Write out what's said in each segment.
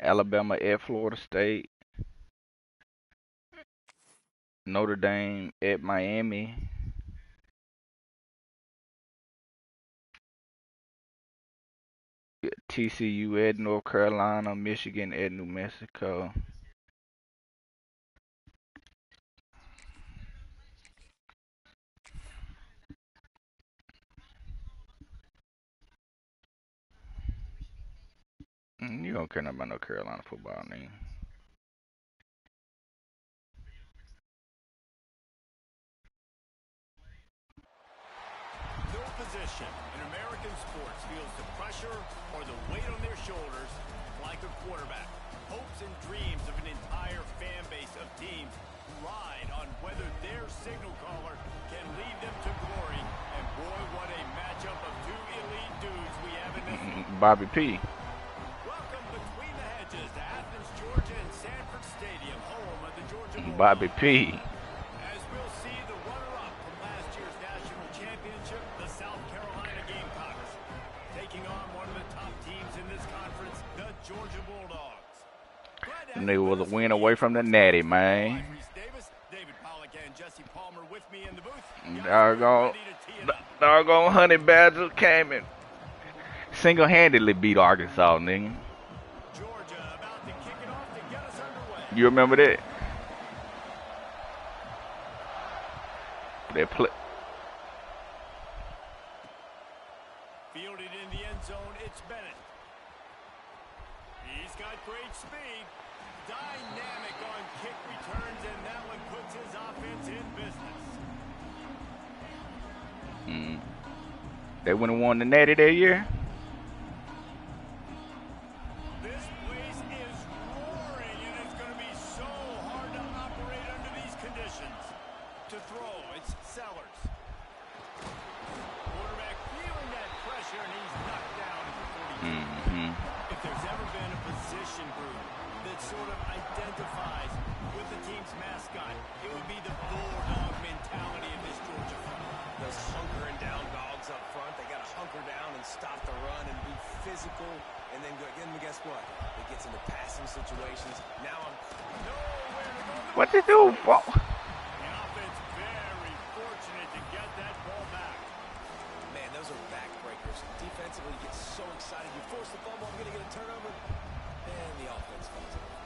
Alabama at Florida State. Notre Dame at Miami. TCU at North Carolina. Michigan at New Mexico. You don't care nothing about North Carolina football, nigga. No position in American sports feels the pressure or the weight on their shoulders like a quarterback. Hopes and dreams of an entire fan base of teams ride on whether their signal caller can lead them to glory. And boy, what a matchup of two elite dudes we have in this one. Bobby P. Welcome between the hedges to Athens, Georgia and Sanford Stadium, home of the Georgia Bulldogs. Bobby P. As we'll see the runner-up from last year's national championship, the South Carolina Gamecocks, taking on one of the top teams in this conference, the Georgia Bulldogs. And they was a win away from the Natty, man. David Pollock and Jesse Palmer with me in the booth. Doggone Honey Badger came and single-handedly beat Arkansas, nigga. Georgia about to kick it off to get us underway. You remember that? They play. Fielded in the end zone, it's Bennett. He's got great speed. Dynamic on kick returns, and that one puts his offense in business. They wouldn't have won the Natty that year. This place is roaring, and it's going to be so hard to operate under these conditions. To throw, it's Sellers. Quarterback feeling that pressure, and he's knocked down at the 42. If there's ever been a position group that sort of identifies with the team's mascot, it would be the bulldog mentality of this Georgia front. Those hunkering down dogs up front, they got to hunker down and stop the run and be physical, and then guess what? It gets into passing situations. Now I'm nowhere to go. What they do? The offense very fortunate to get that ball back. Man, those are backbreakers. Defensively, you get so excited. You force the fumble, I'm going to get a turnover, and the offense falls out.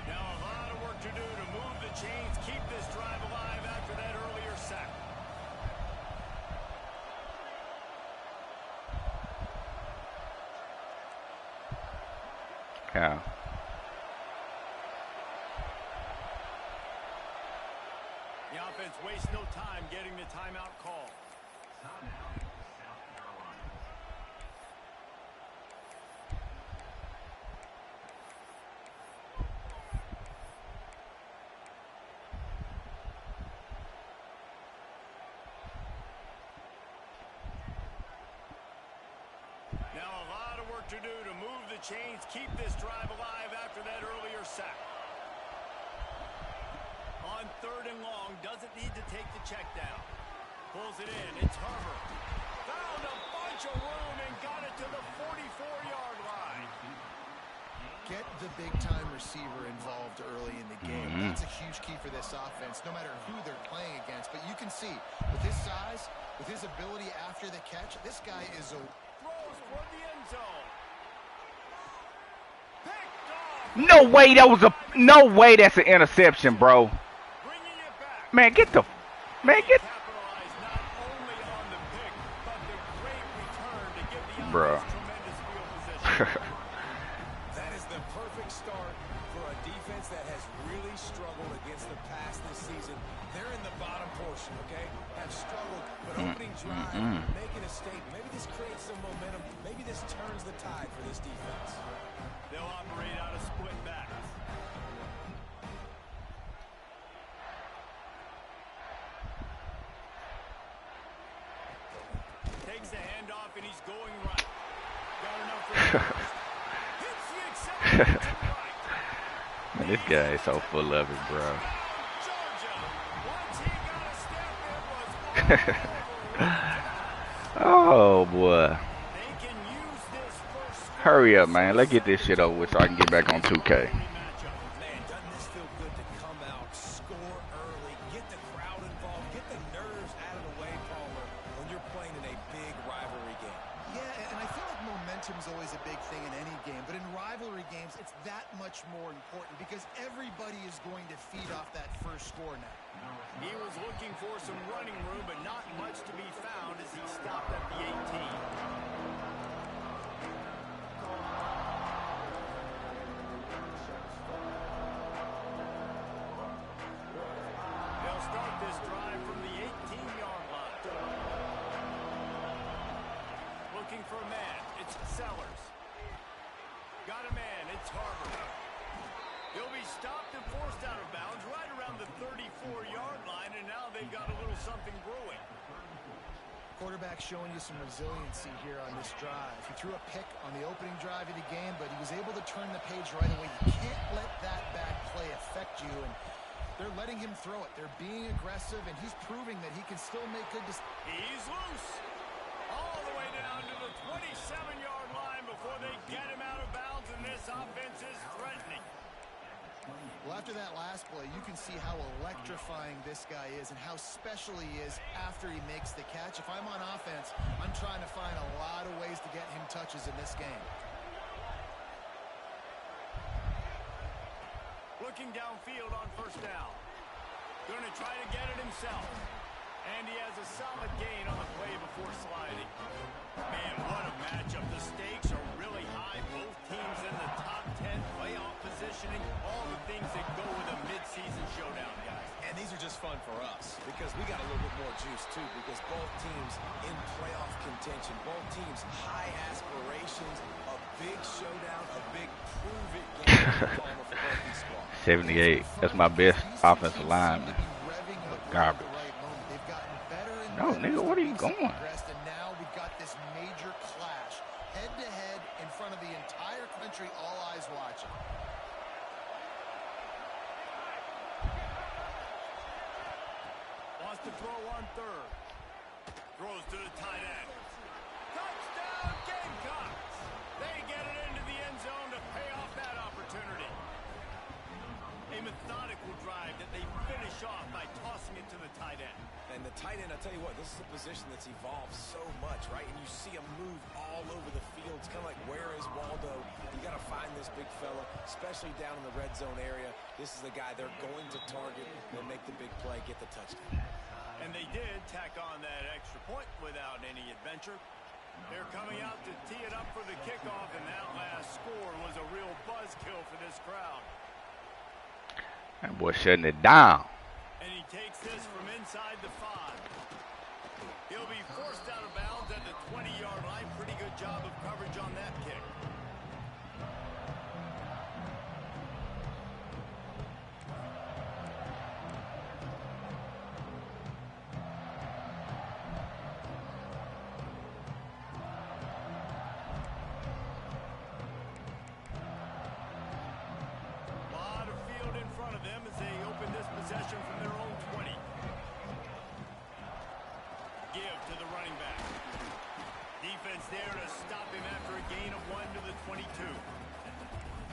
Now a lot of work to do to move the chains, keep this drive alive after that earlier sack. Yeah. The offense wastes no time getting the timeout call. Now a lot of work to do to move the chains, keep this drive alive after that earlier sack. On third and long, doesn't need to take the check down. Pulls it in, it's Harvard. Found a bunch of room and got it to the 44-yard line. Get the big-time receiver involved early in the game. That's a huge key for this offense, no matter who they're playing against. But you can see, with his size, with his ability after the catch, this guy is a... Throws toward the end zone. Picked off. No way that was a. No way that's an interception, bro. Bringing it back. Man, get the. Man, get. Capitalized not only on the pick, but the great return to give the Bruh. offense tremendous field position. That is the perfect start for a defense that has really struggled against the pass this season. They're in the bottom portion, okay? Have struggled, but opening drive, making a statement. Maybe this creates some momentum. Maybe this turns the tide for this defense. They'll operate out of split backs. Takes the handoff and he's going right. Got enough for the first. Hits the accelerator to the right. Man, this guy is so full of it, bro. Georgia, once he got a step, it was Oh boy. They can use this first score Hurry up, to man. Let's get this shit over with so I can get back on 2K. matchup. Man, doesn't this feel good to come out, score early, get the crowd involved, get the nerves out of the way, Palmer, when you're playing in a big rivalry game? Yeah, and I feel like momentum's always a big thing in any game, but in rivalry games, it's that much more important because everybody is going to feed off that first score now. He was looking for some running room, but not much to be found as he stopped at the 18. They'll start this drive from the 18-yard line. Looking for a man. It's Sellers. Got a man. It's Harvard. He'll be stopped and forced out of bounds right around the 34-yard line, and now they've got a little something brewing. Quarterback showing you some resiliency here on this drive. He threw a pick on the opening drive of the game, but he was able to turn the page right away. You can't let that bad play affect you, and they're letting him throw it. They're being aggressive, and he's proving that he can still make good decisions. He's loose. All the way down to the 27-yard line before they get him out of bounds, and this offense is threatening. Well, after that last play, you can see how electrifying this guy is and how special he is after he makes the catch. If I'm on offense, I'm trying to find a lot of ways to get him touches in this game. Looking downfield on first down. Going to try to get it himself. And he has a solid gain on the play before sliding. Man, what a matchup. The stakes are really high. Both teams in the top 10 playoff positioning. All the things that go with a midseason showdown, guys. And these are just fun for us because we got a little bit more juice, too, because both teams in playoff contention, both teams high aspirations, a big showdown, a big prove-it game for both these squads. 78. That's my best offensive lineman. Garbage. No, nigga, what are you going? And now we've got this major clash, head-to-head in front of the entire country, all eyes watching. Wants to throw on third. Throws to the tight end. Touchdown, Gamecocks! They get it into the end zone to pay off that opportunity. A methodical drive that they finish off by tossing it to the tight end. And the tight end, I'll tell you what, this is a position that's evolved so much, right? And you see him move all over the field. It's kind of like, where is Waldo? You got to find this big fella, especially down in the red zone area. This is the guy they're going to target and make the big play, get the touchdown. And they did tack on that extra point without any adventure. They're coming out to tee it up for the kickoff, and that last score was a real buzzkill for this crowd. That boy shutting it down. And he takes this from inside the 5. He'll be forced out of bounds at the 20-yard line. Pretty good job of coverage on that kick. Lot of field in front of them as they open this possession from their own 20. Give to the running back. Defense there to stop him after a gain of 1 to the 22.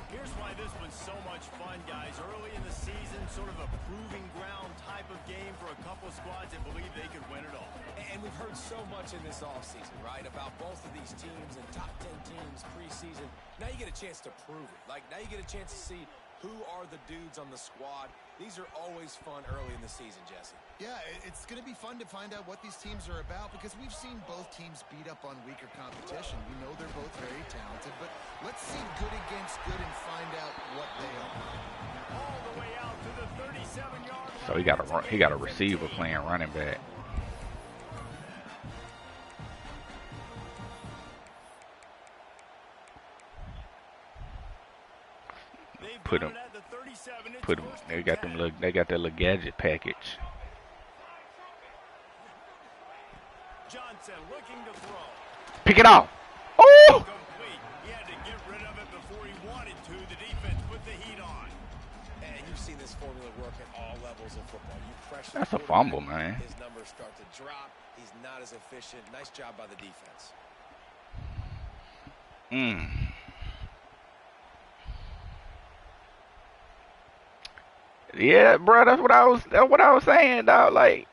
Here's why this was so much fun, guys. Early in the season, sort of a proving ground type of game for a couple of squads that believe they could win it all. And we've heard so much in this offseason, right, about both of these teams and top 10 teams preseason. Now you get a chance to prove it. Like, now you get a chance to see who are the dudes on the squad. These are always fun early in the season, Jesse. Yeah, it's going to be fun to find out what these teams are about because we've seen both teams beat up on weaker competition. We know they're both very talented, but let's see good against good and find out what they are. All the way out to the 37-yard line. So he got a receiver playing running back. Put him. They got them. They got that little gadget package. Johnson looking to throw. Pick it off. Oh! Complete. He had to get rid of it before he wanted to. The defense put the heat on. And you've seen this formula work at all levels of football. You pressure That's the a fumble, quarterback, man. his numbers start to drop. He's not as efficient. Nice job by the defense. Yeah, bro, that's what I was saying, dog. Like,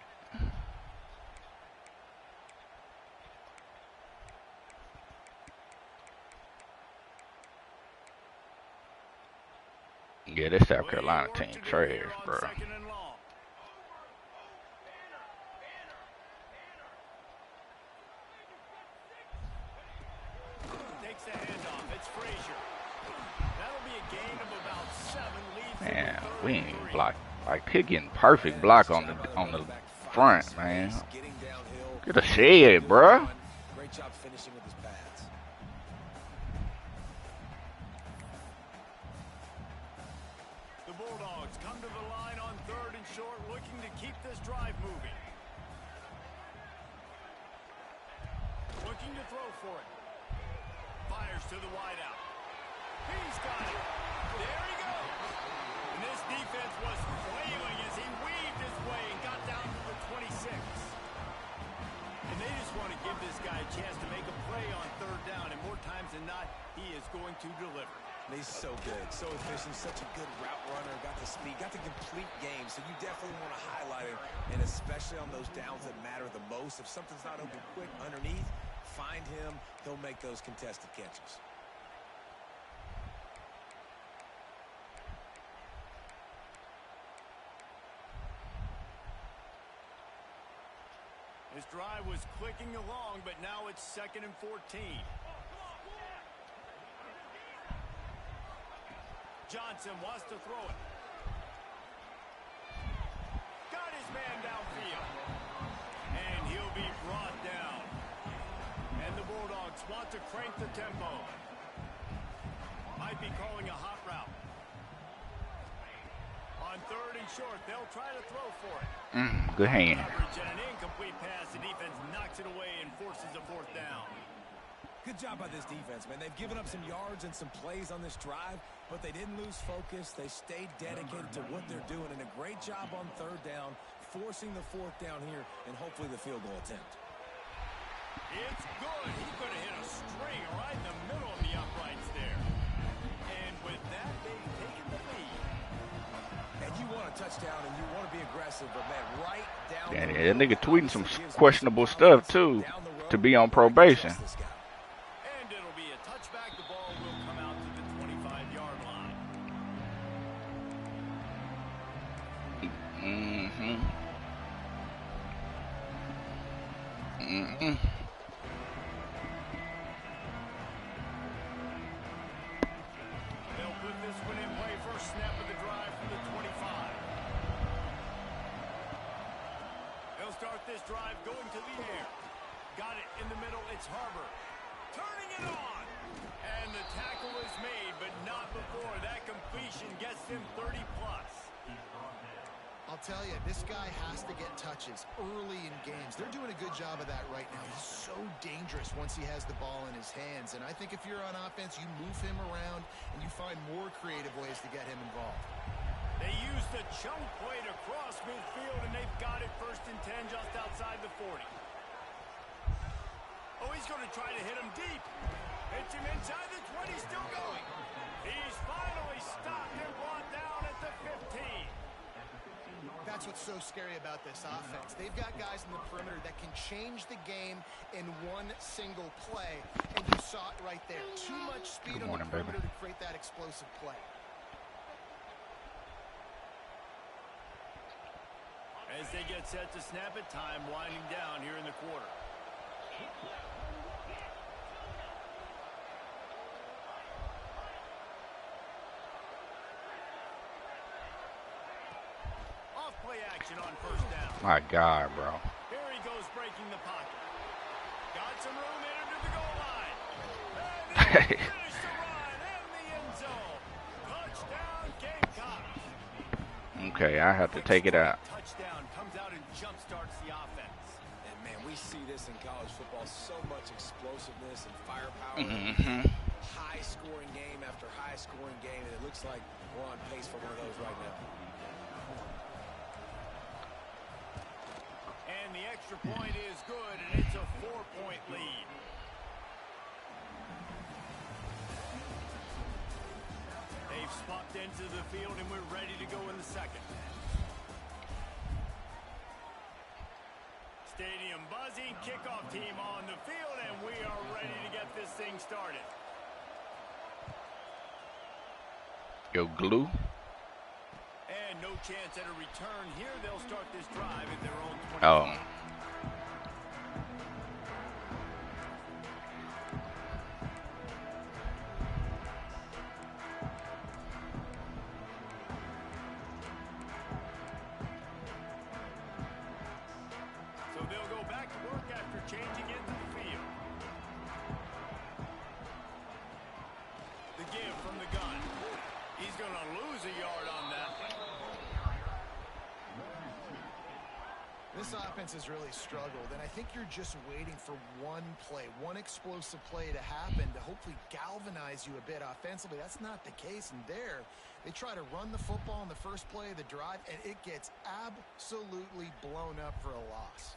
yeah, this South Carolina team trash, bro. Takes the handoff. It's Frazier. That'll be a gain of about 7. Leads Man, we ain't block. Like, he getting perfect block on the front, man. Get a shed, bro. Great job finishing with his pads. The Bulldogs come to the line on 3rd and short, looking to keep this drive moving. Looking to throw for it. Fires to the wideout. He's got it. There he goes. And this defense was flailing as he weaved his way and got down to the 26. And they just want to give this guy a chance to make a play on 3rd down. And more times than not, he is going to deliver. He's so good, so efficient, such a good route runner, got the speed, got the complete game, so you definitely want to highlight it, and especially on those downs that matter the most. If something's not open quick underneath, find him, he'll make those contested catches. This drive was clicking along, but now it's 2nd and 14. Johnson wants to throw it. Got his man downfield. And he'll be brought down. And the Bulldogs want to crank the tempo. Might be calling a hot route. On 3rd and short, they'll try to throw for it. Good hand. Coverage and an incomplete pass. The defense knocks it away and forces a 4th down. Good job by this defense, man. They've given up some yards and some plays on this drive, but they didn't lose focus. They stayed dedicated to what they're doing, and a great job on 3rd down, forcing the 4th down here, and hopefully the field goal attempt. It's good. He's going to hit a string right in the middle of the uprights there. And with that, they've taken the lead. And you want a touchdown, and you want to be aggressive, but man, right down. Yeah, that nigga tweeting some questionable stuff too to be on probation. And it'll be a touchback. The ball will come out to the 25-yard line. They'll put this one in play. First snap of the drive from the 25. They'll start this drive going to the air. Got it in the middle. It's Harbor. Turning it on. And the tackle is made, but not before. That completion gets him 30-plus. I'll tell you, this guy has to get touches early in games. They're doing a good job of that right now. He's so dangerous once he has the ball in his hands. And I think if you're on offense, you move him around and you find more creative ways to get him involved. They use the chunk play to cross midfield, and they've got it 1st and 10 just outside the 40. Oh, he's going to try to hit him deep. Hits him inside the 20, still going. He's finally stopped and brought down at the 15. That's what's so scary about this offense. They've got guys in the perimeter that can change the game in one single play, and you saw it right there. Too much speed on the perimeter to create that explosive play. As they get set to snap it, time winding down here in the quarter. Off-play action on 1st down. My God, bro. Here he goes breaking the pocket. Got some room in into the goal line. And he finished the run in the end zone. Touchdown, Gamecocks. Okay, I have to take it out. Touchdown comes out and jump starts the offense. And man, we see this in college football. So much explosiveness and firepower. Mm-hmm. High-scoring game after high-scoring game, and it looks like we're on pace for one of those right now. And the extra point is good, and it's a 4-point lead. They've swapped into the field, and we're ready to go in the second. Stadium buzzing, kickoff team on the field, and we are ready to get this thing started. Go glue. And no chance at a return here. They'll start this drive at their own 20. Oh. So they'll go back to work after changing into the field. The give from the gun. He's going to lose a yard on that. This offense has really struggled, and I think you're just waiting for one play, one explosive play to happen to hopefully galvanize you a bit offensively. That's not the case, and there they try to run the football in the first play of the drive, and it gets absolutely blown up for a loss.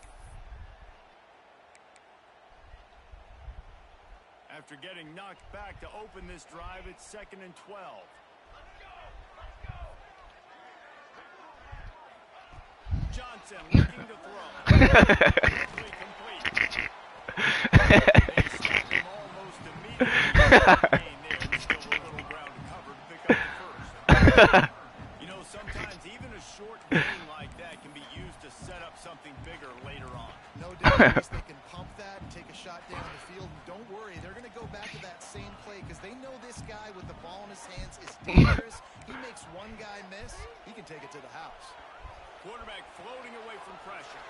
After getting knocked back to open this drive, it's 2nd and 12. Johnson looking to throw. Complete. They stopped him almost immediately. There, still a little ground to cover to pick up the first. You know, sometimes even a short gain like that can be used to set up something bigger later on. No doubt they can pump that and take a shot down the field. And don't worry, they're going to go back to that same play because they know this guy with the ball in his hands is dangerous. He makes one guy miss, he can take it to the house. Quarterback floating away from pressure.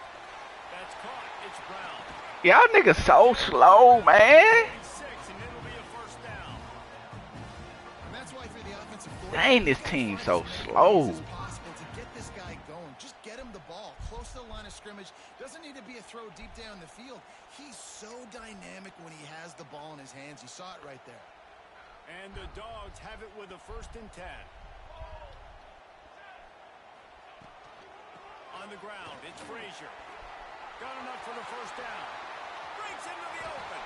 That's caught. It's Brown. Y'all niggas so slow, man. 6, and it'll be a first down. And that's why for the offensive Dang, this team so slow. As possible to get this guy going. Just get him the ball close to the line of scrimmage. Doesn't need to be a throw deep down the field. He's so dynamic when he has the ball in his hands. You saw it right there. And the Dogs have it with a 1st and 10. On the ground, it's Frazier. Got enough for the first down. Breaks into the open.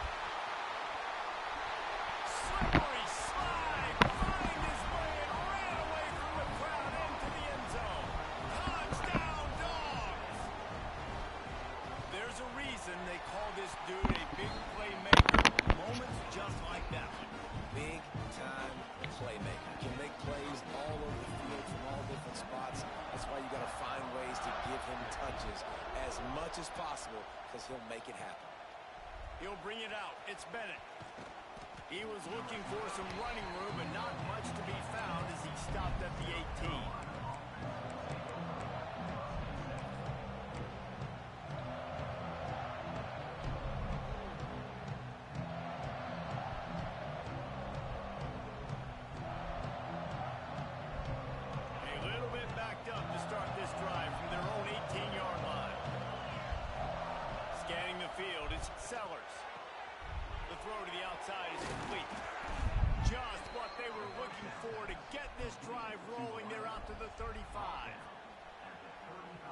Slippery slide. Find his way and ran away from the crowd into the end zone. Touchdown, Dogs. There's a reason they call this dude a big playmaker. Moments just like that one. Big time playmaker. Can make plays all over the field from all different spots. That's why you got to find ways to give him touches as much as possible because he'll make it happen. He'll bring it out. It's Bennett. He was looking for some running room, but not much to be found as he stopped at the 18. Sellers. The throw to the outside is complete. Just what they were looking for to get this drive rolling. They're out to the 35.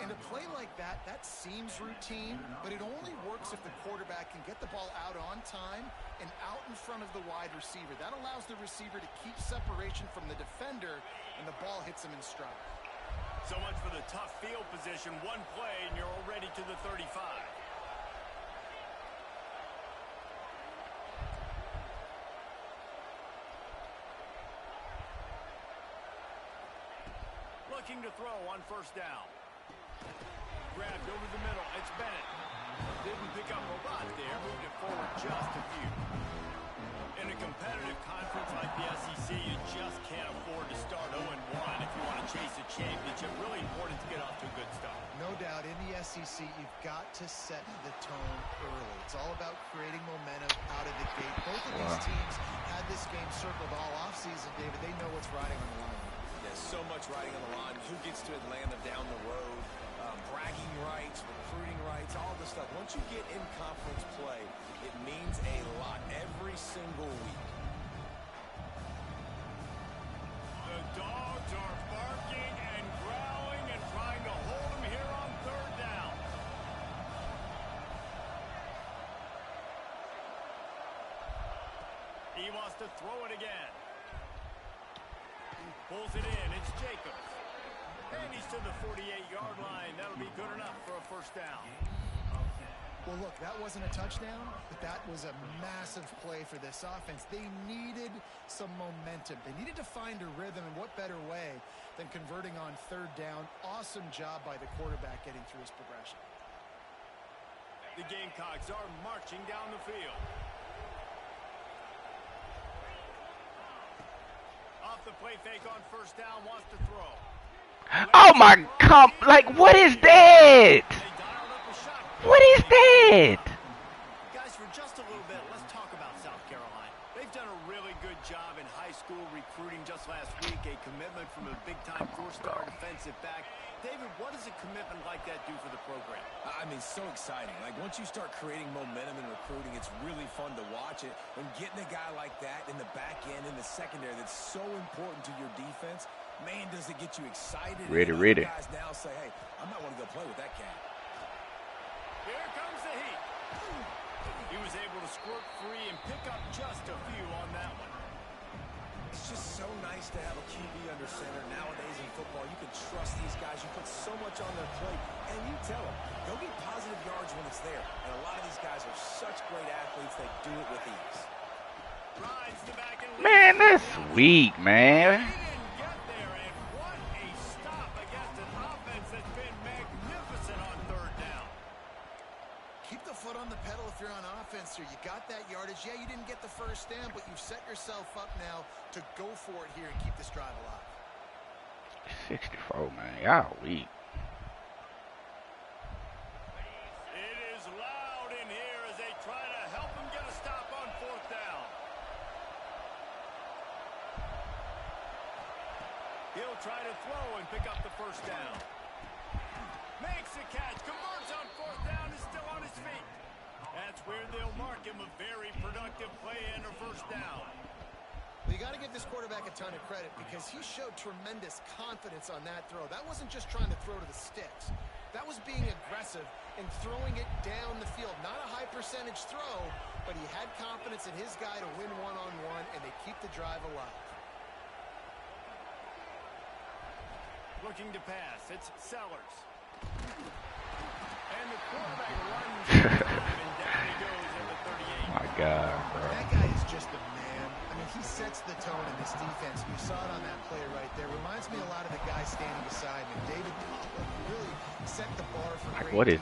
And a play like that seems routine, but it only works if the quarterback can get the ball out on time and out in front of the wide receiver. That allows the receiver to keep separation from the defender, and the ball hits him in stride. So much for the tough field position. One play, and you're already to the 35. Looking to throw on first down. Grabbed over the middle. It's Bennett. Didn't pick up a lot there. Moved it forward just a few. In a competitive conference like the SEC, you just can't afford to start 0-1 if you want to chase a championship. Really important to get off to a good start. No doubt, in the SEC, you've got to set the tone early. It's all about creating momentum out of the gate. Both of these teams had this game circled all offseason, David. They know what's riding on the line. There's so much riding on the line. Who gets to Atlanta down the road? Bragging rights, recruiting rights, all this stuff. Once you get in in-conference play, it means a lot every single week. The dogs are barking and growling and trying to hold him here on third down. He wants to throw it again. Pulls it in. It's Jacobs. And he's to the 48-yard line. That'll be good enough for a first down. Well, look, that wasn't a touchdown, but that was a massive play for this offense. They needed some momentum. They needed to find a rhythm, and what better way than converting on third down. Awesome job by the quarterback getting through his progression. The Gamecocks are marching down the field. Off the play fake on first down, wants to throw. Oh my God! Like, what is that? What is that? Guys, for just a little bit, let's talk about South Carolina. They've done a really good job in high school recruiting just last week, a commitment from a big-time four-star defensive back. David, what does a commitment like that do for the program? I mean, so exciting. Like, once you start creating momentum in recruiting, it's really fun to watch it. And getting a guy like that in the back end, in the secondary, that's so important to your defense, man, does it get you excited. Ready. Guys now say, hey, I might want to go play with that cat. Here comes the heat. He was able to squirt free and pick up just a few on that one. It's just so nice to have a QB under center. Nowadays in football, you can trust these guys. You put so much on their plate, and you tell them, go get positive yards when it's there. And a lot of these guys are such great athletes, they do it with ease. Rides the back and Man, that's weak, man. he didn't get there, and what a stop against an offense that's been magnificent on third down. Keep the foot on the pedal if you're on offense here. You got that yardage. Yeah, you didn't get the first down, but you've set yourself up now to go for it here and keep this drive alive. 64, man. Y'all weak. It is loud in here as they try to help him get a stop on fourth down. He'll try to throw and pick up the first down. Makes a catch, converts on fourth down, is still on his feet. That's where they'll mark him a very productive play and a first down. Well, you got to give this quarterback a ton of credit because he showed tremendous confidence on that throw. That wasn't just trying to throw to the sticks. That was being aggressive and throwing it down the field. Not a high percentage throw, but he had confidence in his guy to win one-on-one, and they keep the drive alive. Looking to pass, it's Sellers. And the quarterback runs and down he goes at the 38. My God, bro. That guy is just a man. I mean, he sets the tone in this defense. You saw it on that play right there. Reminds me a lot of the guy standing beside me. David really set the bar for What is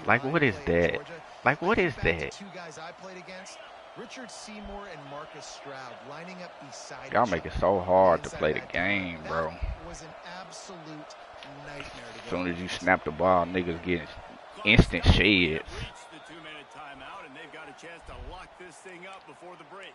that? Like, what is that? Two guys I played against, Richard Seymour and Marcus Stroud, lining up beside Y'all make it so hard to play the game, bro. That was an absolute nightmare to As go soon as you against. snap the ball, niggas getting instant sheds. Reached the 2-minute timeout, and they've got a chance to lock this thing up before the break.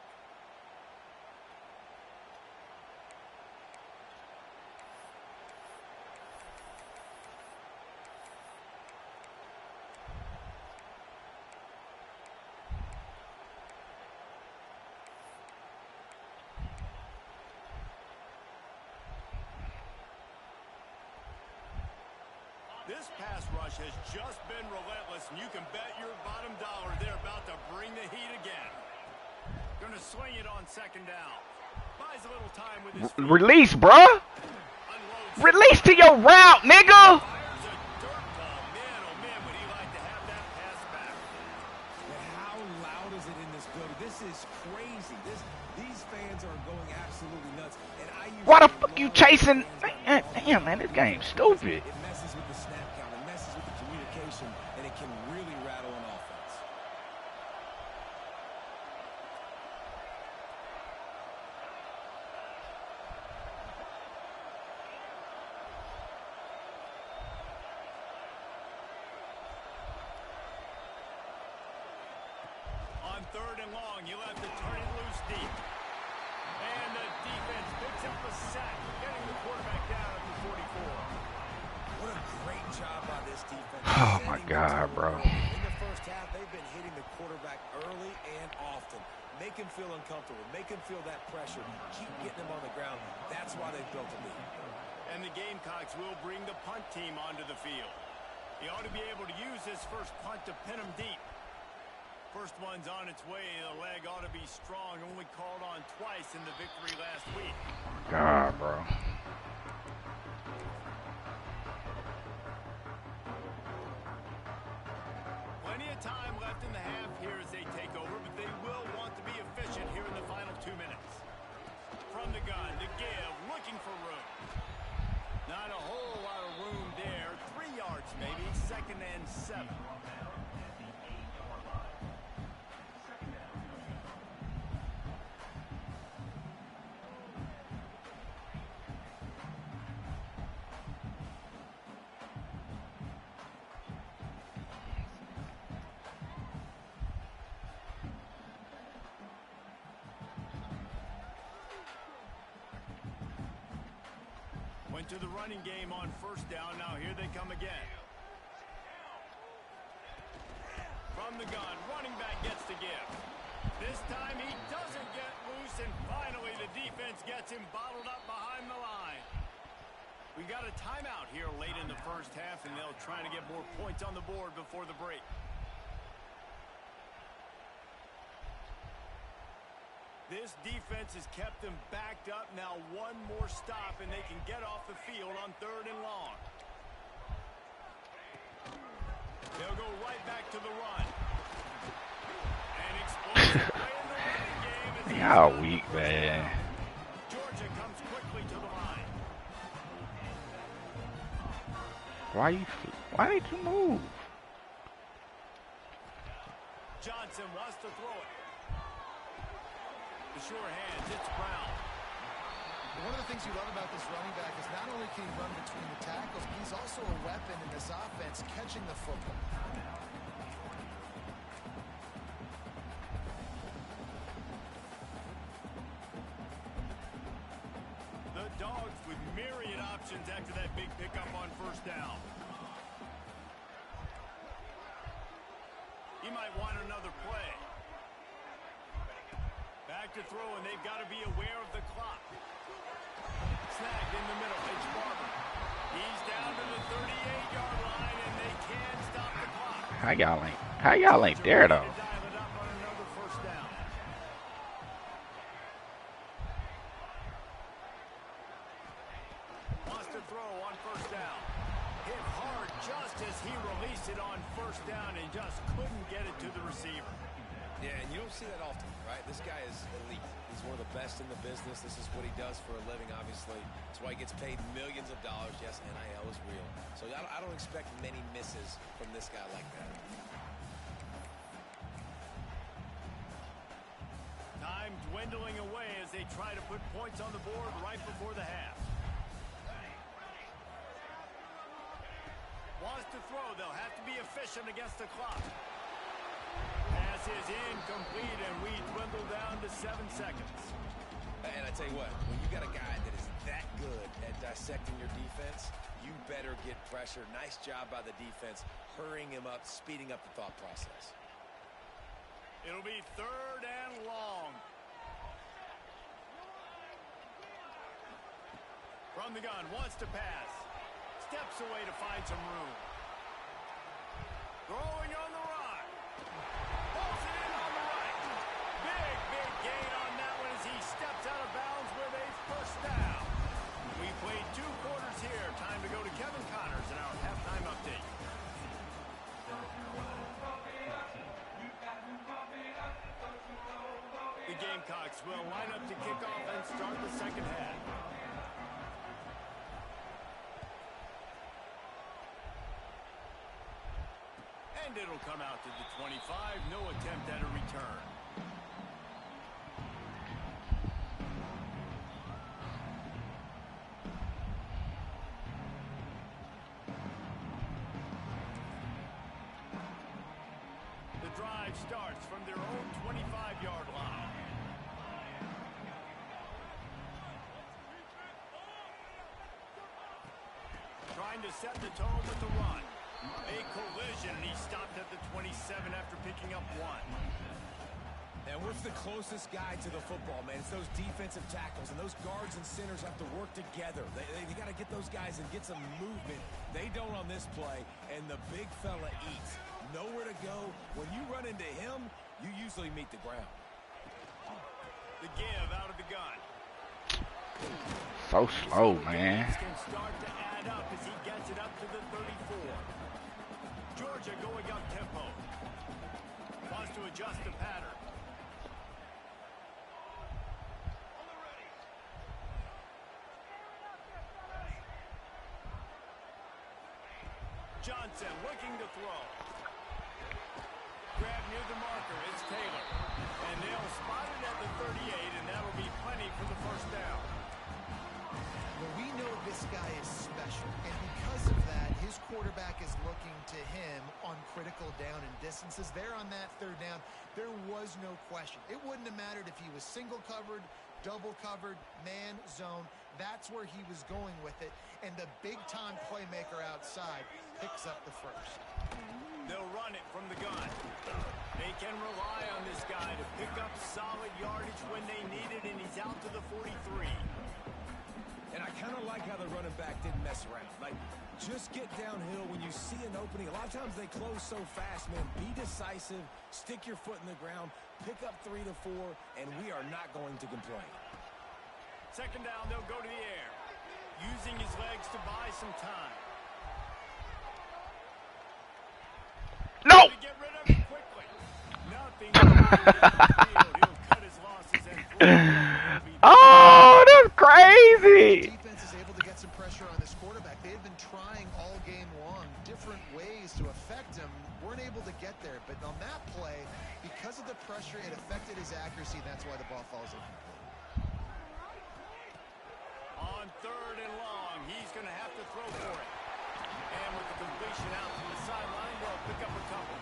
This pass rush has just been relentless, and you can bet your bottom dollar they're about to bring the heat again. Going to swing it on second down. Buys a little time with his feet. Release, bruh. Release to your route, nigga. Fires a dirt ball. Man, oh man, would he like to have that pass back. But how loud is it in this building? This is crazy. These fans are going absolutely nuts. And Why the fuck you chasing? Damn, man, this game's stupid. It messes with the snap count. It messes with the communication, and it can really rattle an offense. On third and long, you'll have to turn it loose deep. And the defense picks up a sack, getting the quarterback down at the 44. What a great job by this defense. Oh my God, bro. In the first half, they've been hitting the quarterback early and often. Make him feel uncomfortable. Make him feel that pressure. Keep getting him on the ground. That's why they've built a lead. And the Gamecocks will bring the punt team onto the field. He ought to be able to use his first punt to pin him deep. First one's on its way. The leg ought to be strong. Only called on twice in the victory last week. God, bro. Plenty of time left in the half here as they take over, but they will want to be efficient here in the final 2 minutes. From the gun, to give, looking for room. Not a whole lot of room there. 3 yards maybe, 2nd and 7. Went to the running game on first down. Now here they come again. From the gun, running back gets to give. This time he doesn't get loose, and finally the defense gets him bottled up behind the line. We got a timeout here late in the first half, and they'll try to get more points on the board before the break. This defense has kept them backed up. Now one more stop, and they can get off the field on 3rd and long. They'll go right back to the run. And explosive play in the running game. Y'all weak, man. Georgia comes quickly to the line. Why did you move? Johnson wants to throw it. The sure hands, it's Brown. One of the things you love about this running back is not only can he run between the tackles, but he's also a weapon in this offense, catching the football. The Dogs with myriad options after that big pickup on first down. He might want another play. Back to throw, and they've got to be aware of the clock. Snagged in the middle. It's Barber. He's down to the 38-yard line, and they can stop the clock. How y'all ain't there though? Dial it up on another first down. Wants to throw on first down. Hit hard just as he released it on first down and just couldn't get it to the receiver. Yeah, and you don't see that often, right? This guy is elite. He's one of the best in the business. This is what he does for a living, obviously. That's why he gets paid millions of dollars. Yes, NIL is real. So I don't expect many misses from this guy like that. Time dwindling away as they try to put points on the board right before the half. Wants to throw. They'll have to be efficient against the clock. Pass is incomplete, and we dwindle down to 7 seconds. And I tell you what, when you got a guy that is that good at dissecting your defense, you better get pressure. Nice job by the defense, hurrying him up, speeding up the thought process. It'll be 3rd and long. From the gun, wants to pass. Steps away to find some room. Throwing on the run. Pulls it in on the right. Big gain on that one as he steps out of bounds with a first down. We played 2 quarters here. Time to go to Kevin Connors in our halftime update. The Gamecocks will line up to kick off and start the second half. And it'll come out to the 25. No attempt at a return. The drive starts from their own 25-yard line. Trying trying to set the tone with the run. A collision, and he stopped at the 27 after picking up 1. And what's the closest guy to the football, man? It's those defensive tackles, and those guards and centers have to work together. They got to get those guys and get some movement. They don't on this play, and the big fella eats. Nowhere to go. When you run into him, you usually meet the ground. The give out of the gun. So slow, man. Can start to add up as he gets it up to the 34. Georgia going up tempo. Wants to adjust the pattern. Johnson looking to throw. Grab near the marker. It's Taylor. And they'll spot it at the 38, and that'll be plenty for the first down. Well, we know this guy is special, and because of that, his quarterback is looking to him on critical down and distances. There on that third down, there was no question. It wouldn't have mattered if he was single covered, double covered, man, zone. That's where he was going with it, and the big-time playmaker outside picks up the first. They'll run it from the gun. They can rely on this guy to pick up solid yardage when they need it, and he's out to the 43. And I kind of like how the running back didn't mess around. Like, just get downhill when you see an opening. A lot of times they close so fast, man. Be decisive, stick your foot in the ground, pick up 3 to 4, and we are not going to complain. Second down, they'll go to the air, using his legs to buy some time. No! To get rid of it quickly. Nothing. He'll cut his losses and Oh, that's crazy! Defense is able to get some pressure on this quarterback. They've been trying all game long different ways to affect him. Weren't able to get there, but on that play, because of the pressure, it affected his accuracy. That's why the ball falls incomplete. On third and long, he's going to have to throw for it. And with the completion out to the sideline, they'll pick up a couple.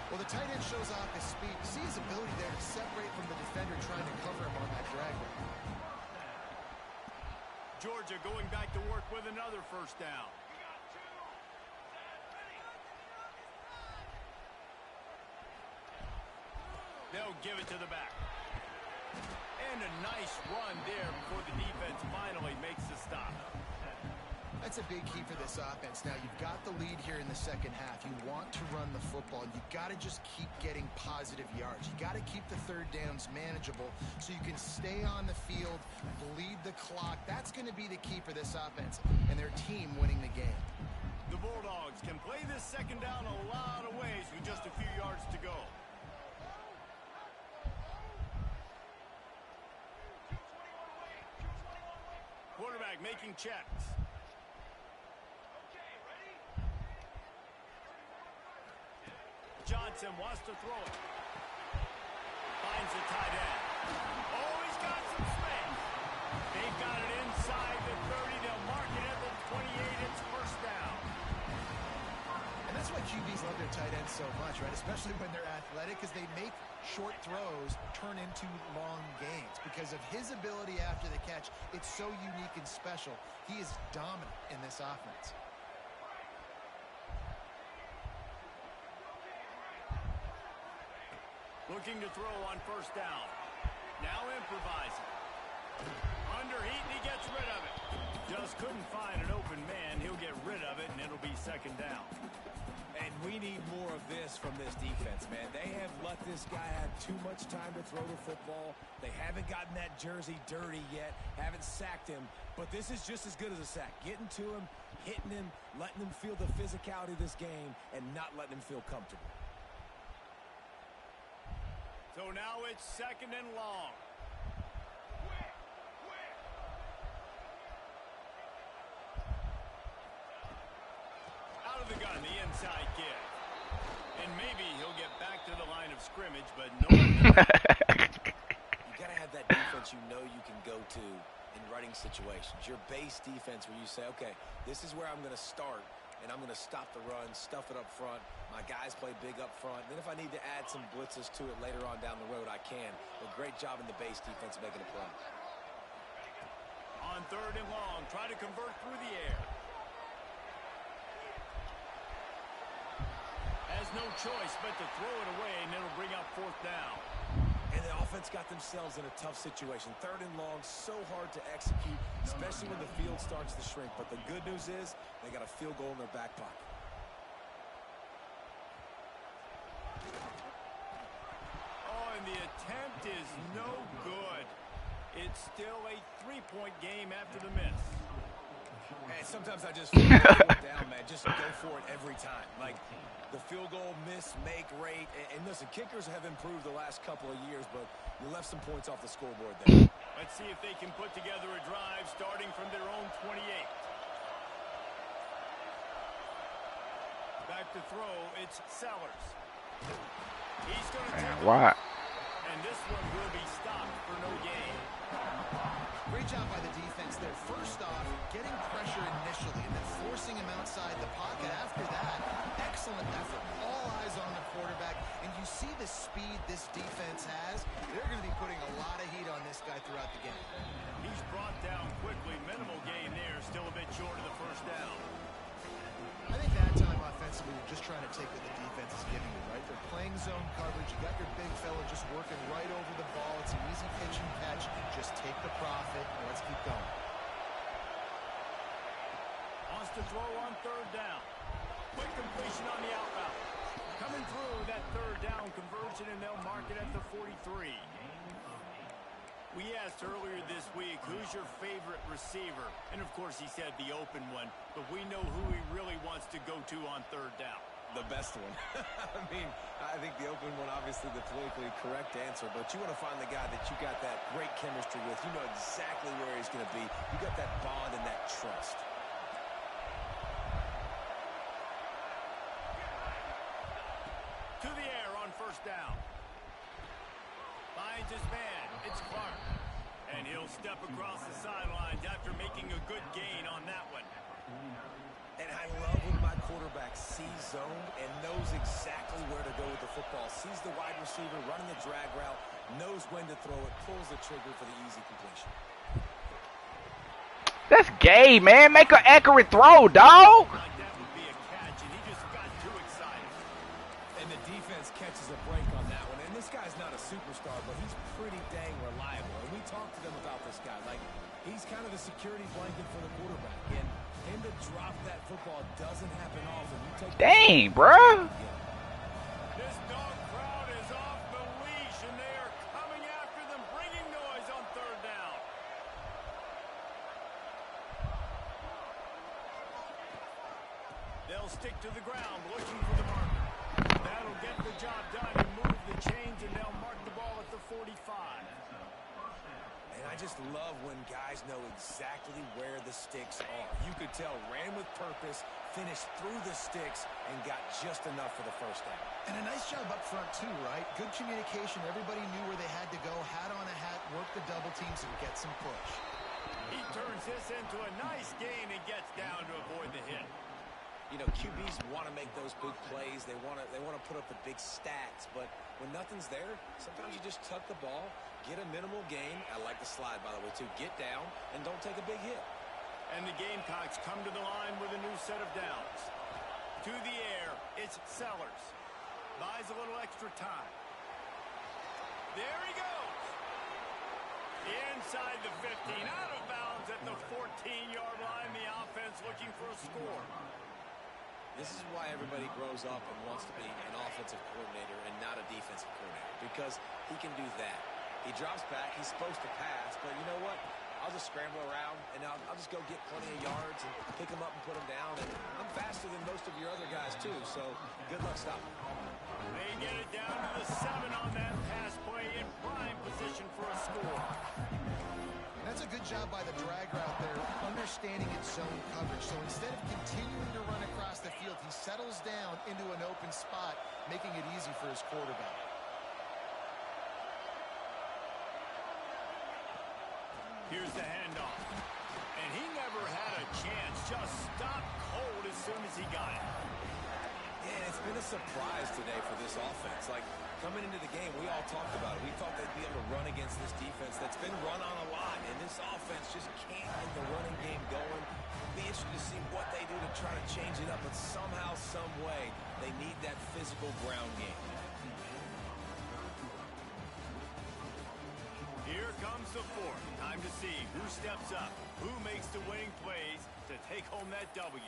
Well, the tight end shows off his speed. You see his ability there to separate from the defender trying to cover him on that drag route. Georgia going back to work with another first down. They'll give it to the back. And a nice run there before the defense finally makes the stop. That's a big key for this offense. Now, you've got the lead here in the second half. You want to run the football. You've got to just keep getting positive yards. You got to keep the third downs manageable so you can stay on the field, bleed the clock. That's going to be the key for this offense and their team winning the game. The Bulldogs can play this second down a lot of ways with just a few yards to go. Quarterback making checks. Johnson wants to throw it. Finds the tight end. Oh, he's got some space. They've got it inside the 30. They'll mark it at the 28. It's first down. And that's why QBs love their tight ends so much, right? Especially when they're athletic, because they make short throws turn into long gains. Because of his ability after the catch, it's so unique and special. He is dominant in this offense. Looking to throw on first down. Now improvising. Under heat, and he gets rid of it. Just couldn't find an open man. He'll get rid of it, and it'll be second down. And we need more of this from this defense, man. They have let this guy have too much time to throw the football. They haven't gotten that jersey dirty yet, haven't sacked him. But this is just as good as a sack. Getting to him, hitting him, letting him feel the physicality of this game, and not letting him feel comfortable. So now it's second and long. Out of the gun, the inside give. And maybe he'll get back to the line of scrimmage, but no one knows. You got to have that defense you know you can go to in running situations. Your base defense where you say, okay, this is where I'm going to start, and I'm going to stop the run, stuff it up front. My guys play big up front. Then if I need to add some blitzes to it later on down the road, I can. But great job in the base defense making a play. On third and long, try to convert through the air. has no choice but to throw it away, and it'll bring up 4th down. And the offense got themselves in a tough situation. 3rd and long, so hard to execute, especially when the field starts to shrink. But the good news is they got a field goal in their back pocket. Oh, and the attempt is no good. It's still a 3-point game after the miss. And sometimes I just feel like down, man. Just go for it every time. Like the field goal miss, make rate. And listen, kickers have improved the last couple of years, but you left some points off the scoreboard there. Let's see if they can put together a drive starting from their own 28. Back to throw, it's Sellers. He's going to take why? And this one will be stopped for no gain. Great job by the defense there. First off, getting pressure initially and then forcing him outside the pocket. After that, excellent effort. All eyes on the quarterback. And you see the speed this defense has. They're going to be putting a lot of heat on this guy throughout the game. He's brought down quickly. Minimal gain there. Still a bit short of the 1st down. I think that time offensively, you're just trying to take what the defense is giving you, right? They're playing zone coverage. You got your big fella just working right over the ball. It's an easy pitch and catch. Just take the profit, and let's keep going. Wants to throw on 3rd down. Quick completion on the out route. Coming through that 3rd down conversion, and they'll mark it at the 43. We asked earlier this week, who's your favorite receiver? And, of course, he said the open one. But we know who he really wants to go to on 3rd down. The best one. I mean, I think the open one, obviously the politically correct answer, but you want to find the guy that you got that great chemistry with. You know exactly where he's going to be. You got that bond and that trust. To the air on 1st down. Finds his man. It's Clark. And he'll step across the sidelines after making a good gain on that one. And I love when my quarterback sees zone and knows exactly where to go with the football. Sees the wide receiver running the drag route, knows when to throw it, pulls the trigger for the easy completion. That's gay, man. Make an accurate throw, dog. Like that would be a catch, and he just got too excited. And the defense catches a break on that one. And this guy's not a superstar, but he's pretty dang reliable. And we talked to them about this guy. Like, he's kind of the security blanket for the quarterback. And him to drop that football doesn't happen often. You take Dang, bro. This dog crowd is off the leash, and they are coming after them, bringing noise on 3rd down. They'll stick to the ground, looking for the marker. That'll get the job done and move the chains, and they'll mark the ball at the 45. And I just love when guys know exactly where the sticks are. You could tell, ran with purpose, finished through the sticks, and got just enough for the 1st down. And a nice job up front, too, right? Good communication. Everybody knew where they had to go. Hat on a hat, work the double teams, and get some push. He turns this into a nice gain and gets down to avoid the hit. You know, QBs want to make those big plays. They want to put up the big stats. But when nothing's there, sometimes you just tuck the ball, get a minimal gain. I like the slide, by the way, too. Get down and don't take a big hit. And the Gamecocks come to the line with a new set of downs. To the air, it's Sellers. Buys a little extra time. There he goes. Inside the 15, out of bounds at the 14-yard line. The offense looking for a score. This is why everybody grows up and wants to be an offensive coordinator and not a defensive coordinator, because he can do that. He drops back. He's supposed to pass, but you know what? I'll just scramble around, and I'll just go get plenty of yards and pick him up and put him down. And I'm faster than most of your other guys, too, so good luck stopping. They get it down to the 7 on that pass play, in prime position for a score. That's a good job by the drag route there, understanding its zone coverage. So instead of continuing to run across the field, he settles down into an open spot, making it easy for his quarterback. Here's the handoff. And he never had a chance. Just stopped cold as soon as he got it. And it's been a surprise today for this offense. Like, coming into the game, we all talked about it. We thought they'd be able to run against this defense that's been run on a lot, and this offense just can't get the running game going. Be interested to see what they do to try to change it up, but somehow, some way, they need that physical ground game. Here comes the fourth. Time to see who steps up, who makes the winning plays to take home that W.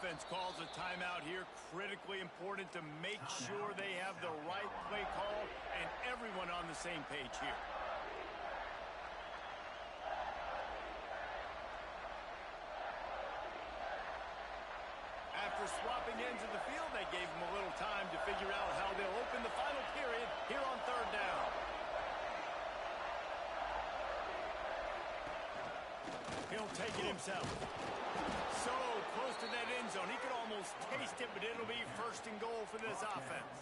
Offense calls a timeout here. Critically important to make sure they have the right play call and everyone on the same page here. After swapping ends of the field, they gave them a little time to figure out how they'll open the final period here on third down. He'll take it himself. So close to that end zone. He could almost taste it, but it'll be first and goal for this offense.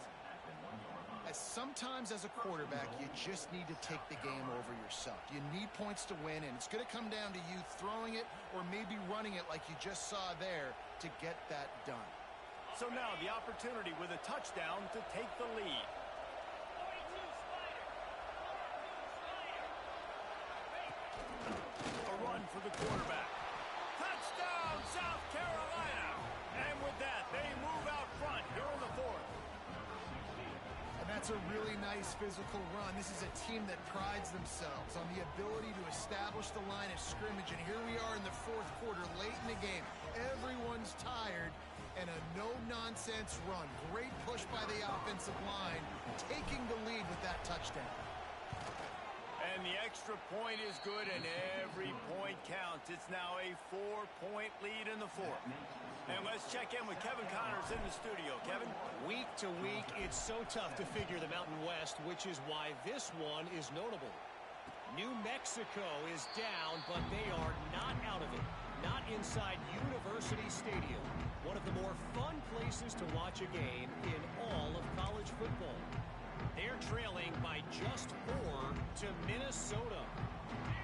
Sometimes as a quarterback, you just need to take the game over yourself. You need points to win, and it's going to come down to you throwing it or maybe running it like you just saw there to get that done. So now the opportunity with a touchdown to take the lead. A run for the quarterback. Touchdown, South Carolina! And with that, they move out front here in the fourth. And that's a really nice physical run. This is a team that prides themselves on the ability to establish the line of scrimmage. And here we are in the fourth quarter, late in the game. Everyone's tired, and a no-nonsense run. Great push by the offensive line, taking the lead with that touchdown. And the extra point is good, and every point counts. It's now a 4-point lead in the fourth. And let's check in with Kevin Connors in the studio. Kevin? Week to week, it's so tough to figure the Mountain West, which is why this one is notable. New Mexico is down, but they are not out of it. Not inside University Stadium, one of the more fun places to watch a game in all of college football. They're trailing by just 4 to Minnesota.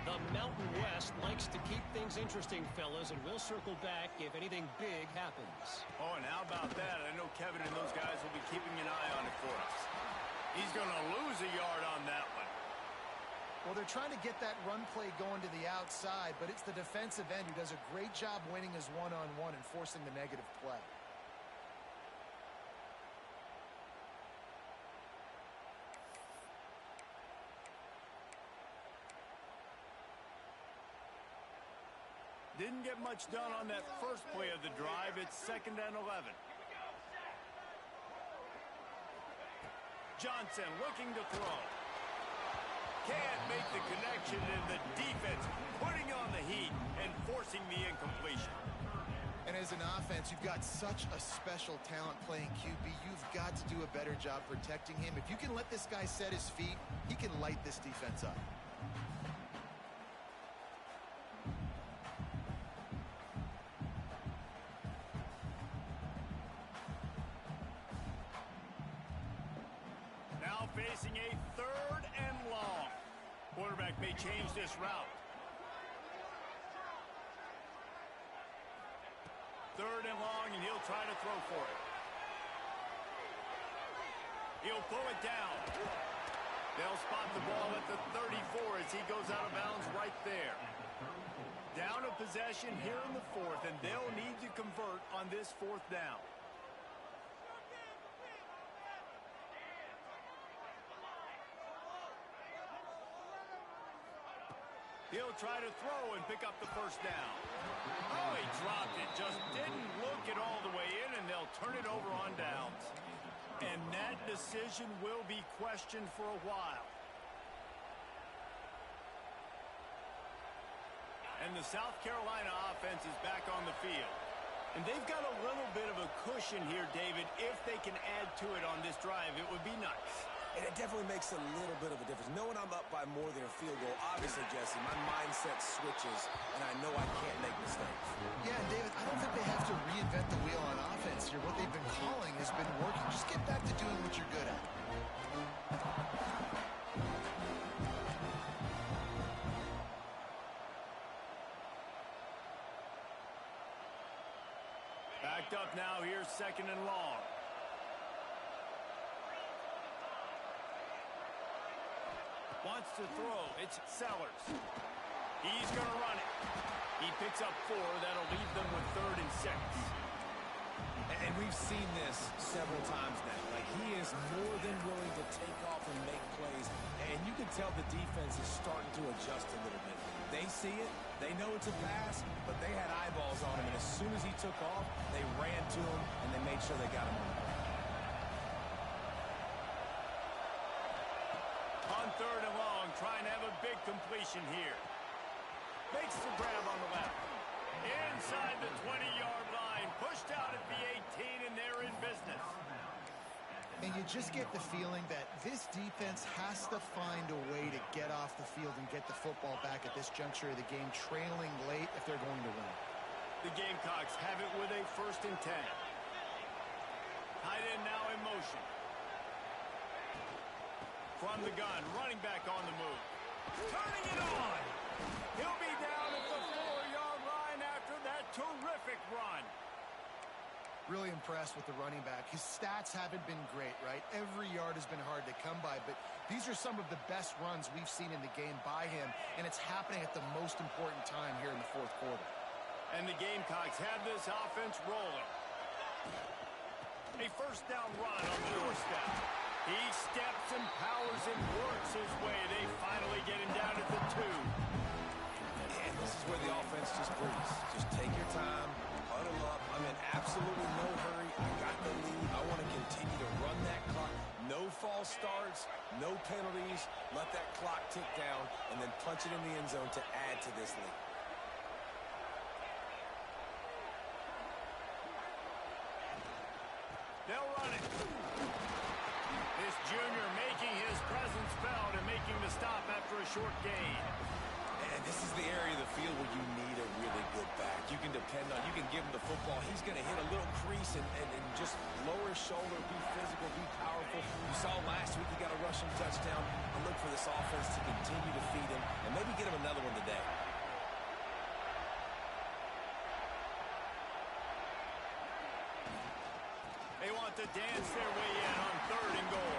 The Mountain West likes to keep things interesting, fellas, and we'll circle back if anything big happens. Oh, and how about that? I know Kevin and those guys will be keeping an eye on it for us. He's going to lose a yard on that one. Well, they're trying to get that run play going to the outside, but it's the defensive end who does a great job winning his one-on-one and forcing the negative play. Didn't get much done on that first play of the drive. It's 2nd and 11. Johnson looking to throw. Can't make the connection, and the defense putting on the heat and forcing the incompletion. And as an offense, you've got such a special talent playing QB. You've got to do a better job protecting him. If you can let this guy set his feet, he can light this defense up. Now facing a 3rd and long. Quarterback may change this route. 3rd and long, and he'll try to throw for it. He'll pull it down. They'll spot the ball at the 34 as he goes out of bounds right there. Down a possession here in the fourth, and they'll need to convert on this 4th down. He'll try to throw and pick up the 1st down. Oh, he dropped it. Just didn't look it all the way in, and they'll turn it over on downs. And that decision will be questioned for a while. And the South Carolina offense is back on the field. And they've got a little bit of a cushion here, David. If they can add to it on this drive, it would be nice. And it definitely makes a little bit of a difference. Knowing I'm up by more than a field goal, obviously, Jesse, my mindset switches, and I know I can't make mistakes. Yeah, and David, I don't think they have to reinvent the wheel on offense here. What they've been calling has been working. Just get back to doing what you're good at. Backed up now. Here's 2nd and long. Wants to throw. It's Sellers. He's going to run it. He picks up 4. That'll leave them with 3rd and 6. And we've seen this several times now. Like, he is more than willing to take off and make plays. And you can tell the defense is starting to adjust a little bit. They see it. They know it's a pass, but they had eyeballs on him. And as soon as he took off, they ran to him, and they made sure they got him on the ball. On 3rd and long, trying to have a big completion here. Makes the grab on the left. Inside the 20-yard line. Pushed out at the 18, and they're in business. And you just get the feeling that this defense has to find a way to get off the field and get the football back at this juncture of the game, trailing late if they're going to win. The Gamecocks have it with a 1st and 10. Tight end now in motion. From the gun, running back on the move. Turning it on. He'll be down at the 4-yard line after that terrific run. Really impressed with the running back. His stats haven't been great, right? Every yard has been hard to come by, but these are some of the best runs we've seen in the game by him, and it's happening at the most important time here in the 4th quarter. And the Gamecocks have this offense rolling. A 1st down run on the doorstep. He steps and powers and works his way. They finally get him down at the 2. And this is where the offense just breathes. Just take your time, huddle up. I'm in absolutely no hurry. I got the lead. I want to continue to run that clock. No false starts, no penalties. Let that clock tick down, and then punch it in the end zone to add to this lead. They'll run it. This junior making his presence felt and making the stop after a short gain. And this is the area of the field where you need a really good back. You can depend on, you can give him the football. He's going to hit a little crease and just lower his shoulder, be physical, be powerful. You saw last week he got a rushing touchdown. I look for this offense to continue to feed him and maybe get him another one today. They want to dance their way in on 3rd and goal.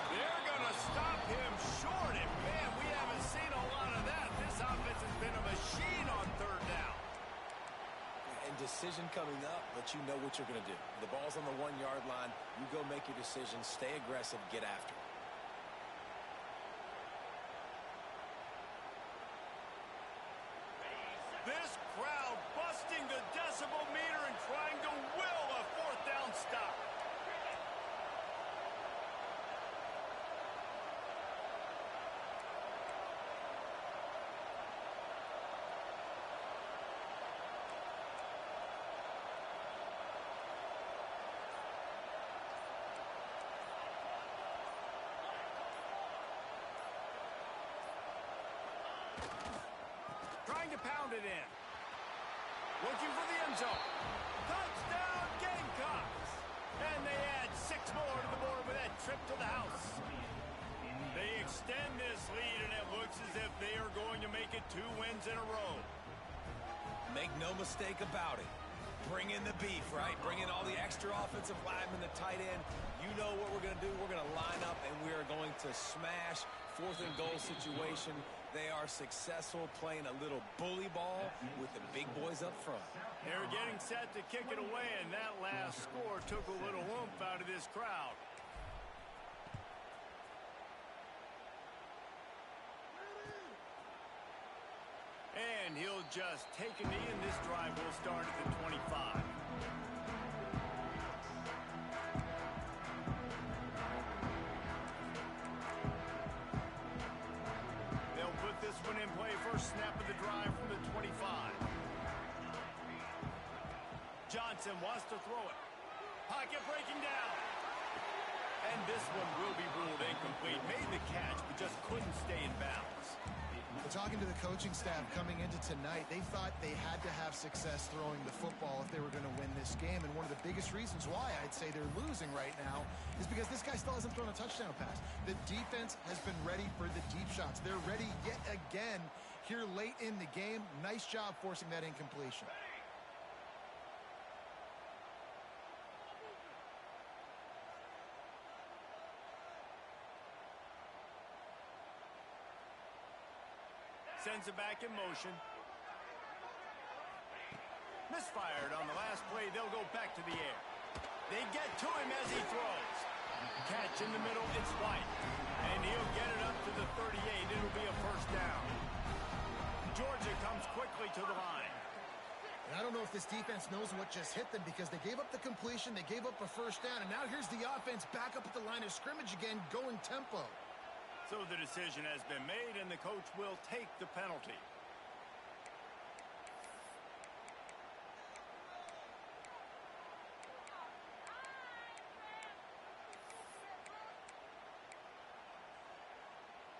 They're going to stop him short, and man, we haven't seen a lot of that. This offense has been a machine on 3rd down. And decision coming up, but you know what you're going to do. The ball's on the 1-yard line. You go make your decision, stay aggressive, get after it. This crowd busting the decibel meter and trying to will a 4th down stop. Trying to pound it in. Looking for the end zone. Touchdown Gamecocks! And they add 6 more to the board with that trip to the house. They extend this lead, and it looks as if they are going to make it 2 wins in a row. Make no mistake about it. Bring in the beef, right? Bring in all the extra offensive linemen, the tight end. You know what we're going to do. We're going to line up, and we are going to smash 4th and goal situation. They are successful playing a little bully ball with the big boys up front. They're getting set to kick it away, and that last score took a little oomph out of this crowd. And he'll just take a knee, and this drive will start at the 25. They'll put this one in play. First snap of the drive from the 25. Johnson wants to throw it. Pocket breaking down. And this one will be ruled incomplete. Made the catch, but just couldn't stay in bounds. But talking to the coaching staff coming into tonight, they thought they had to have success throwing the football if they were going to win this game. And one of the biggest reasons why I'd say they're losing right now is because this guy still hasn't thrown a touchdown pass. The defense has been ready for the deep shots. They're ready yet again here late in the game. Nice job forcing that incompletion. Sends it back in motion. Misfired on the last play. They'll go back to the air. They get to him as he throws. Catch in the middle. It's White. And he'll get it up to the 38. It'll be a first down. Georgia comes quickly to the line. And I don't know if this defense knows what just hit them because they gave up the completion, they gave up a first down, and now here's the offense back up at the line of scrimmage again, going tempo. So the decision has been made, and the coach will take the penalty.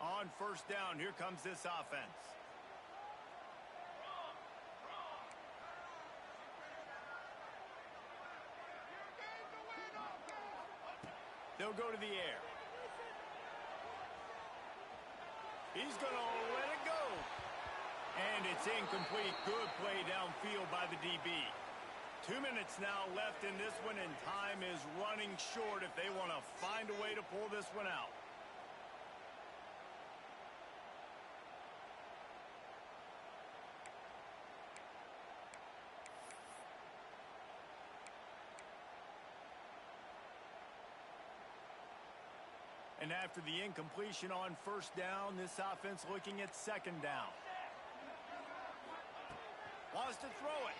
On first down, here comes this offense. They'll go to the air. He's going to let it go. And it's incomplete. Good play downfield by the DB. 2 minutes now left in this one, and time is running short if they want to find a way to pull this one out. And after the incompletion on first down, this offense looking at second down. Wants to throw it.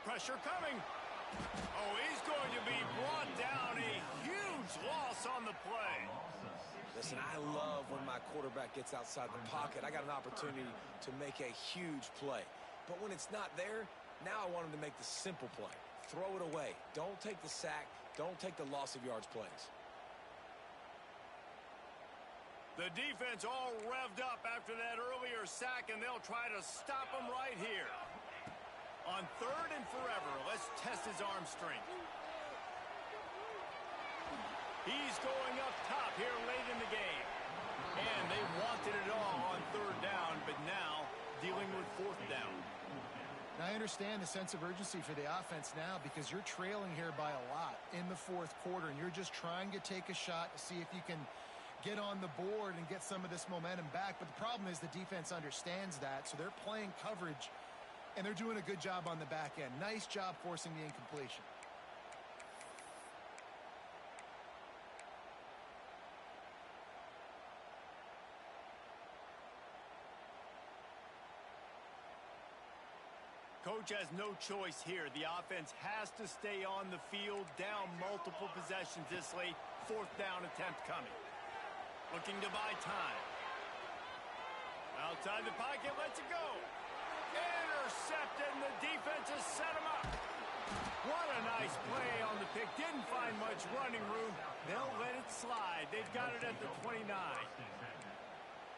Pressure coming. Oh, he's going to be brought down. A huge loss on the play. Listen, I love when my quarterback gets outside the pocket. I got an opportunity to make a huge play. But when it's not there, now I want him to make the simple play. Throw it away. Don't take the sack. Don't take the loss of yards plays. The defense all revved up after that earlier sack, and they'll try to stop him right here. On third and forever, let's test his arm strength. He's going up top here late in the game. And they wanted it all on third down, but now dealing with fourth down. Now I understand the sense of urgency for the offense now because you're trailing here by a lot in the fourth quarter, and you're just trying to take a shot to see if you can get on the board and get some of this momentum back. But the problem is the defense understands that, so they're playing coverage, and they're doing a good job on the back end. Nice job forcing the incompletion. Coach has no choice here. The offense has to stay on the field, down multiple possessions this late. Fourth down attempt coming. Looking to buy time. Outside the pocket, lets it go. Intercepted, and the defense has set him up. What a nice play on the pick. Didn't find much running room. They'll let it slide. They've got it at the 29.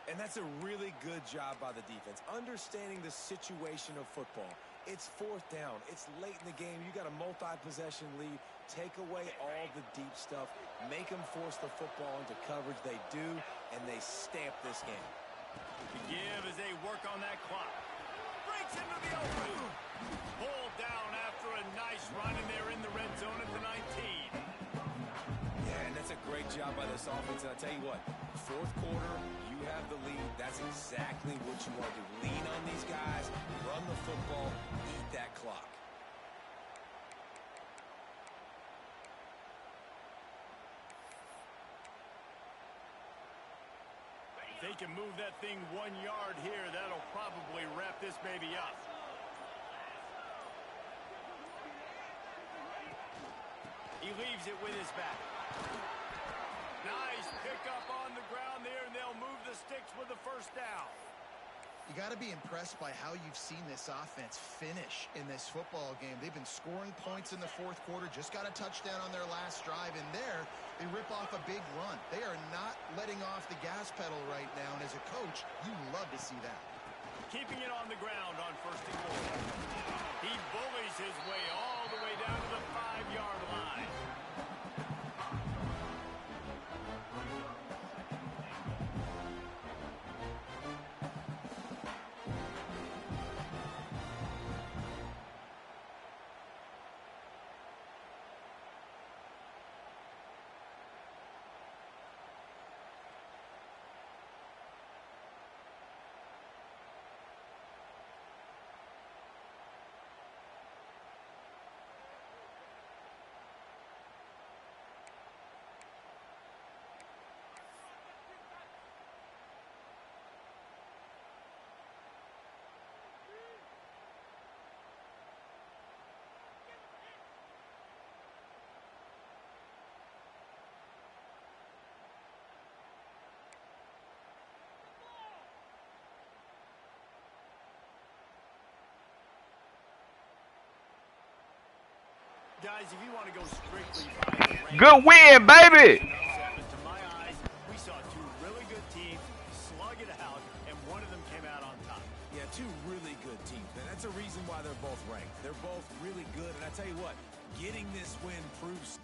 And that's a really good job by the defense, understanding the situation of football. It's fourth down. It's late in the game. You got a multi-possession lead. Take away all the deep stuff. Make them force the football into coverage. They do, and they stamp this game. The give as they work on that clock. Breaks into the open. Pulled down after a nice run, and they're in the red zone at the 19. Yeah, and that's a great job by this offense. And I tell you what, fourth quarter, you have the lead. That's exactly what you want to do. Lean on these guys, run the football, eat that clock. If they can move that thing 1 yard here, that'll probably wrap this baby up. He leaves it with his back. Nice pickup on the ground there, and they'll move the sticks with the first down. You got to be impressed by how you've seen this offense finish in this football game. They've been scoring points in the fourth quarter, just got a touchdown on their last drive, and there they rip off a big run. They are not letting off the gas pedal right now, and as a coach, you love to see that. Keeping it on the ground on 1st and goal. He bullies his way all the way down to the 5-yard line. Guys, if you want to go strictly by the rank, Good win, baby. to my eyes, we saw two really good teams slug it out, and one of them came out on top. Yeah, two really good teams, man. That's a reason why they're both ranked. They're both really good, and I tell you what, getting this win proves